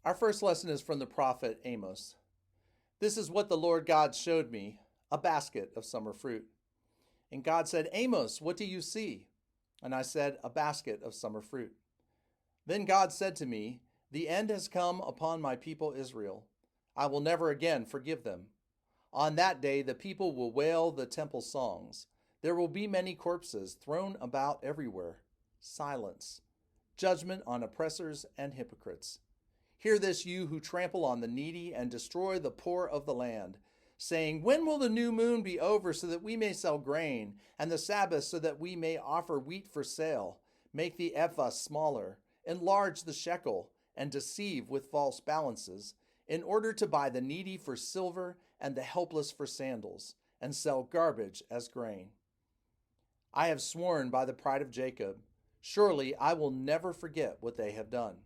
Our first lesson is from the prophet Amos. This is what the Lord God showed me, a basket of summer fruit. And God said, Amos, what do you see? And I said, a basket of summer fruit. Then God said to me, the end has come upon my people Israel. I will never again forgive them. On that day the people will wail the temple songs. There will be many corpses thrown about everywhere. Silence. Judgment on oppressors and hypocrites. Hear this, you who trample on the needy and destroy the poor of the land, saying, when will the new moon be over so that we may sell grain, and the Sabbath so that we may offer wheat for sale? Make the ephah smaller, enlarge the shekel, and deceive with false balances, in order to buy the needy for silver and the helpless for sandals, and sell garbage as grain. I have sworn by the pride of Jacob, surely I will never forget what they have done.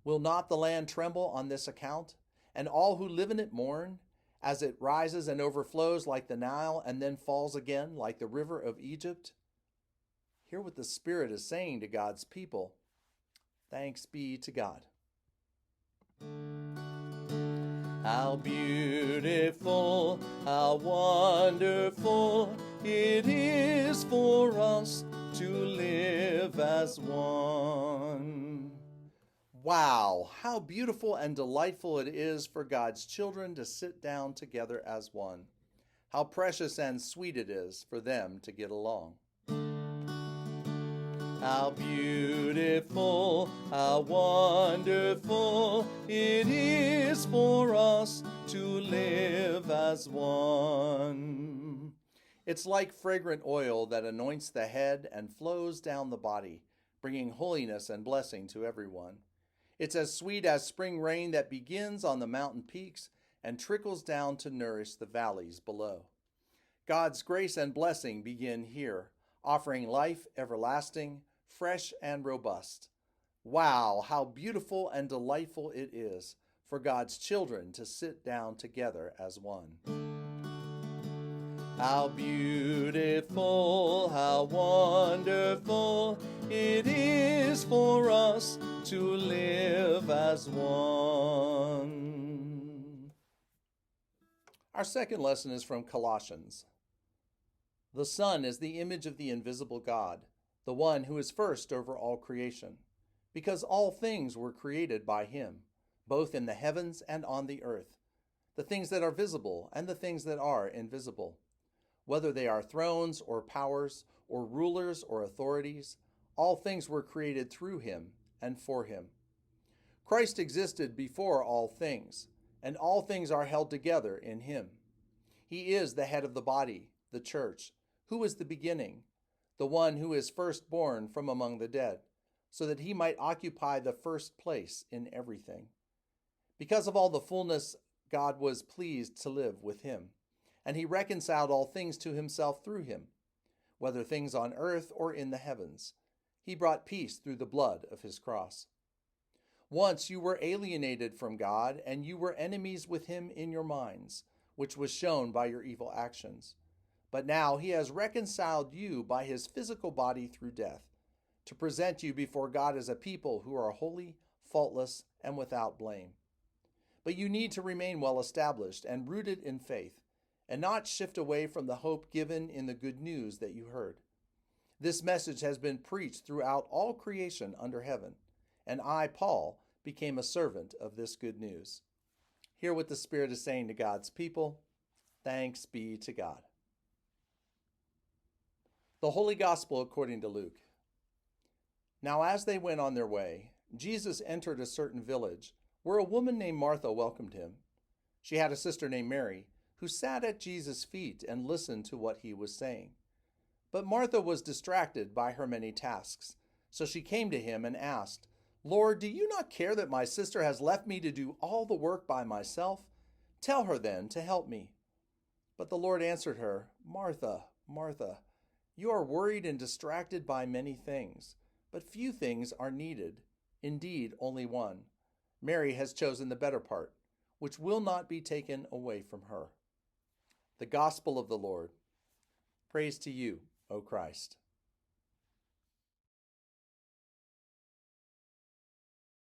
Will not the land tremble on this account, and all who live in it mourn, as it rises and overflows like the Nile and then falls again like the river of Egypt? Hear what the Spirit is saying to God's people. Thanks be to God. How beautiful, how wonderful it is for us to live as one. Wow, how beautiful and delightful it is for God's children to sit down together as one. How precious and sweet it is for them to get along. How beautiful, how wonderful it is for us to live as one. It's like fragrant oil that anoints the head and flows down the body, bringing holiness and blessing to everyone. It's as sweet as spring rain that begins on the mountain peaks and trickles down to nourish the valleys below. God's grace and blessing begin here, offering life everlasting, fresh and robust. Wow, how beautiful and delightful it is for God's children to sit down together as one. How beautiful, how wonderful it is for us to live as one. Our second lesson is from Colossians. The Son is the image of the invisible God, the one who is first over all creation, because all things were created by him, both in the heavens and on the earth, the things that are visible and the things that are invisible. Whether they are thrones or powers or rulers or authorities, all things were created through him and for him. Christ existed before all things, and all things are held together in him. He is the head of the body, the church, who is the beginning, the one who is firstborn from among the dead, so that he might occupy the first place in everything. Because of all the fullness, God was pleased to live with him, and he reconciled all things to himself through him, whether things on earth or in the heavens. He brought peace through the blood of his cross. Once you were alienated from God, and you were enemies with him in your minds, which was shown by your evil actions. But now he has reconciled you by his physical body through death, to present you before God as a people who are holy, faultless, and without blame. But you need to remain well established and rooted in faith, and not shift away from the hope given in the good news that you heard. This message has been preached throughout all creation under heaven, and I, Paul, became a servant of this good news. Hear what the Spirit is saying to God's people. Thanks be to God. The Holy Gospel according to Luke. Now as they went on their way, Jesus entered a certain village where a woman named Martha welcomed him. She had a sister named Mary, who sat at Jesus' feet and listened to what he was saying. But Martha was distracted by her many tasks, so she came to him and asked, Lord, do you not care that my sister has left me to do all the work by myself? Tell her then to help me. But the Lord answered her, Martha, Martha, you are worried and distracted by many things, but few things are needed. Indeed, only one. Mary has chosen the better part, which will not be taken away from her. The Gospel of the Lord. Praise to you, O Christ.